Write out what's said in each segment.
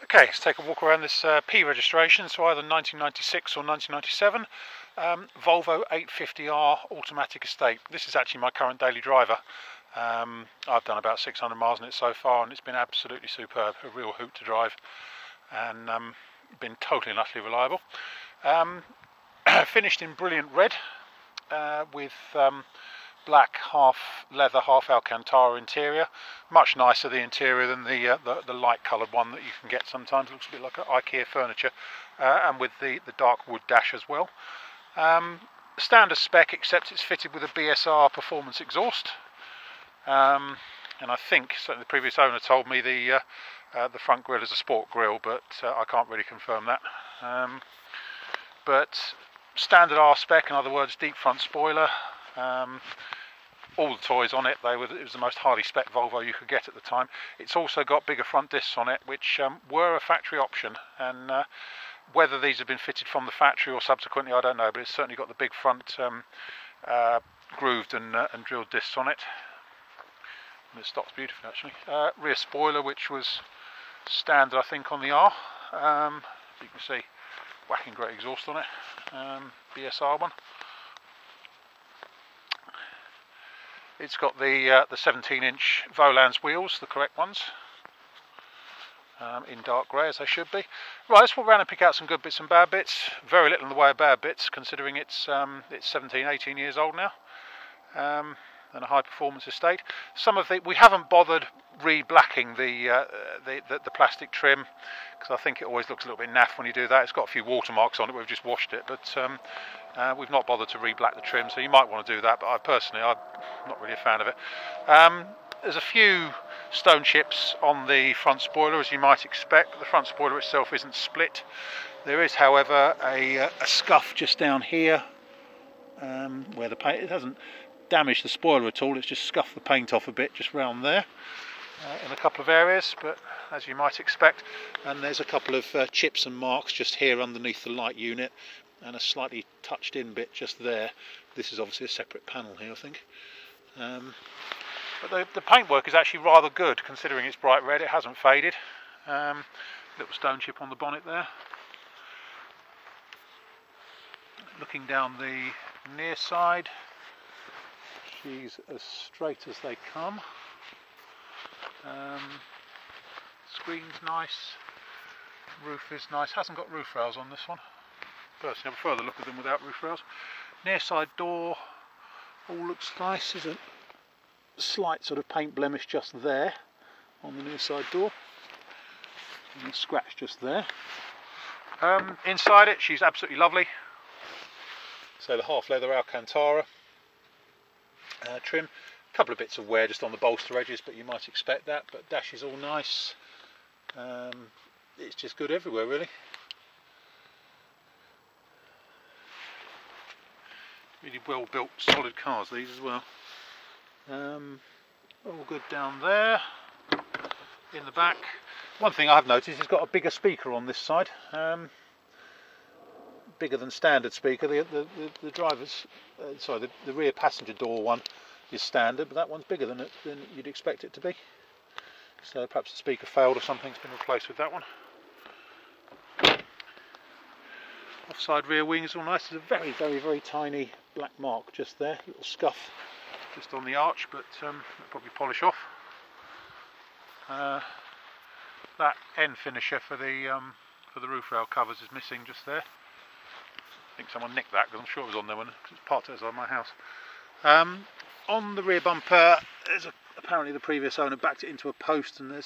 Okay, let's take a walk around this P registration, so either 1996 or 1997 Volvo 850R automatic estate. This is actually my current daily driver. I've done about 600 miles in it so far and it's been absolutely superb, a real hoot to drive, and been totally and utterly reliable. Finished in brilliant red with black half leather, half Alcantara interior. Much nicer the interior than the light coloured one that you can get sometimes. It looks a bit like IKEA furniture, and with the dark wood dash as well. Standard spec, except it's fitted with a BSR performance exhaust. And I think certainly the previous owner told me the front grille is a sport grille, but I can't really confirm that. But standard R spec, in other words, deep front spoiler. All the toys on it. It was the most highly spec Volvo you could get at the time. It's also got bigger front discs on it, which were a factory option, and whether these have been fitted from the factory or subsequently, I don't know, but it's certainly got the big front grooved and drilled discs on it. And it stops beautifully actually. Rear spoiler, which was standard I think on the R. You can see whacking great exhaust on it. BSR one. It's got the 17-inch Volans wheels, the correct ones, in dark grey as they should be. Right, let's walk around and pick out some good bits and bad bits. Very little in the way of bad bits, considering it's 17, 18 years old now, and a high performance estate. We haven't bothered re-blacking the plastic trim, because I think it always looks a little bit naff when you do that. It's got a few watermarks on it, we've just washed it, but we've not bothered to re-black the trim, so you might want to do that, but I'm not really a fan of it. There's a few stone chips on the front spoiler, as you might expect. The front spoiler itself isn't split. There is, however, a scuff just down here, where the paint, it hasn't damaged the spoiler at all, it's just scuffed the paint off a bit just round there, in a couple of areas, but as you might expect. And there's a couple of chips and marks just here underneath the light unit, and a slightly touched in bit just there. This is obviously a separate panel here, I think. But the paintwork is actually rather good, considering it's bright red. It hasn't faded. Little stone chip on the bonnet there. Looking down the near side, she's as straight as they come. Screen's nice. Roof is nice. Hasn't got roof rails on this one. Personally, I prefer the look of them without roof rails. Near side door all looks nice. There's a slight sort of paint blemish just there on the near side door, and a scratch just there. Inside it, she's absolutely lovely. So the half leather Alcantara trim. A couple of bits of wear just on the bolster edges, but you might expect that. But dash is all nice. It's just good everywhere, really. Really well built, solid cars these as well. All good down there. In the back, one thing I've noticed, it's got a bigger speaker on this side. Bigger than standard speaker. The driver's, the rear passenger door one is standard, but that one's bigger than you'd expect it to be. So perhaps the speaker failed or something's been replaced with that one. Offside rear wing is all nice. There's a very, very, very tiny black mark just there, little scuff just on the arch, but I'll probably polish off. That end finisher for the roof rail covers is missing just there. I think someone nicked that, because I'm sure it was on there when it's parked outside my house. On the rear bumper, apparently the previous owner backed it into a post, and it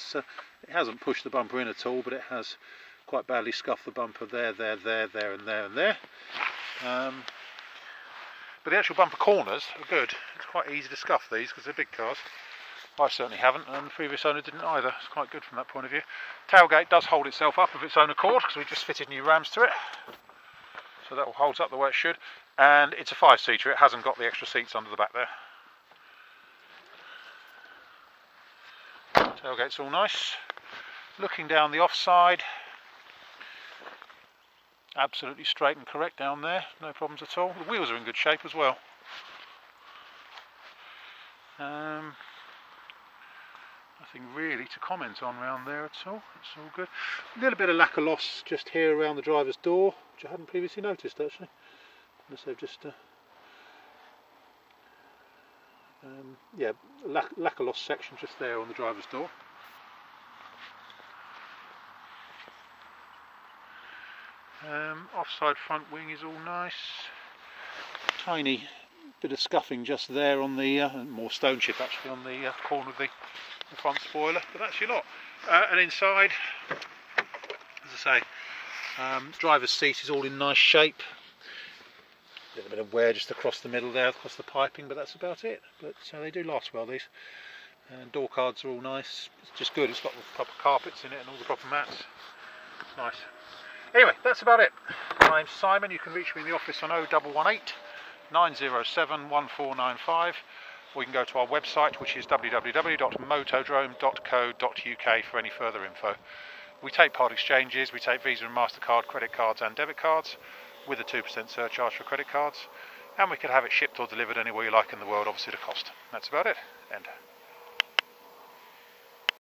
hasn't pushed the bumper in at all, but it has quite badly scuffed the bumper there, and there. But the actual bumper corners are good. It's quite easy to scuff these because they're big cars. I certainly haven't, and the previous owner didn't either. It's quite good from that point of view. Tailgate does hold itself up of its own accord, because we just fitted new rams to it. So that all holds up the way it should. And it's a 5-seater, it hasn't got the extra seats under the back there. Tailgate's all nice. Looking down the offside, absolutely straight and correct down there, no problems at all. The wheels are in good shape as well. I nothing really to comment on around there at all. It's all good. A little bit of lack of loss just here around the driver's door, which I hadn't previously noticed actually. Unless they've just yeah, lack of loss section just there on the driver's door. Offside front wing is all nice. Tiny bit of scuffing just there on the more stone chip actually on the corner of the front spoiler, but that's your lot. And inside, as I say, driver's seat is all in nice shape. A little bit of wear just across the middle there, across the piping, but that's about it. But they do last well, these. And door cards are all nice. It's just good. It's got the proper carpets in it and all the proper mats. It's nice. Anyway, that's about it. My name's Simon. You can reach me in the office on 0118 907 1495, or you can go to our website, which is www.motodrome.co.uk for any further info. We take part exchanges, we take Visa and MasterCard credit cards and debit cards, with a 2% surcharge for credit cards, and we could have it shipped or delivered anywhere you like in the world, obviously at a cost. That's about it. End.